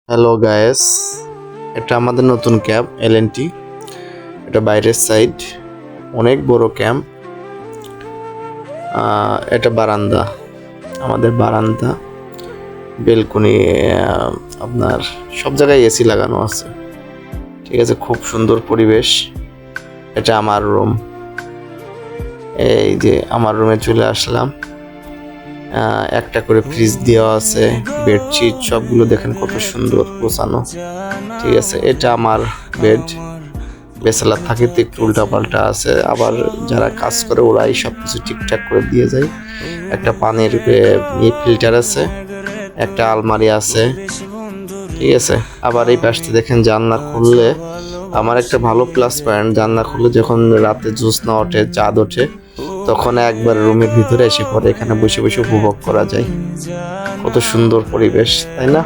Hello guys, এটা আমাদের নতুন ক্যাম্প এলএনটি। এটা বাইরের সাইড, অনেক বড় ক্যাম্প। এটা বারান্দা, আমাদের বারান্দা, বেলকনি, আপনার সব জায়গায় এসি লাগানো আছে। ঠিক আছে, খুব সুন্দর পরিবেশ। এটা আমার রুম। এই যে আমার রুমে চলে আসলাম। একটা করে ফ্রিজ দেওয়া আছে, বেডশিট সবগুলো দেখেন কত সুন্দর গোছানো। ঠিক আছে, এটা আমার বেড। বেসালার থাকে তো একটু উল্টা পাল্টা আছে, আবার যারা কাজ করে ওরাই সব কিছু ঠিকঠাক করে দিয়ে যায়। একটা পানির ফিল্টার আছে, একটা আলমারি আছে। ঠিক আছে, আবার এই পাশে দেখেন জানলা খুললে, আমার একটা ভালো প্লাস পয়েন্ট, জানলা খুললে যখন রাতে জ্যোৎস্না ওঠে, চাঁদ ওঠে, তখন একবার রুমের ভিতরে এসে পড়ে, এখানে বসে বসে উপভোগ করা যায়। কত সুন্দর পরিবেশ, তাই না?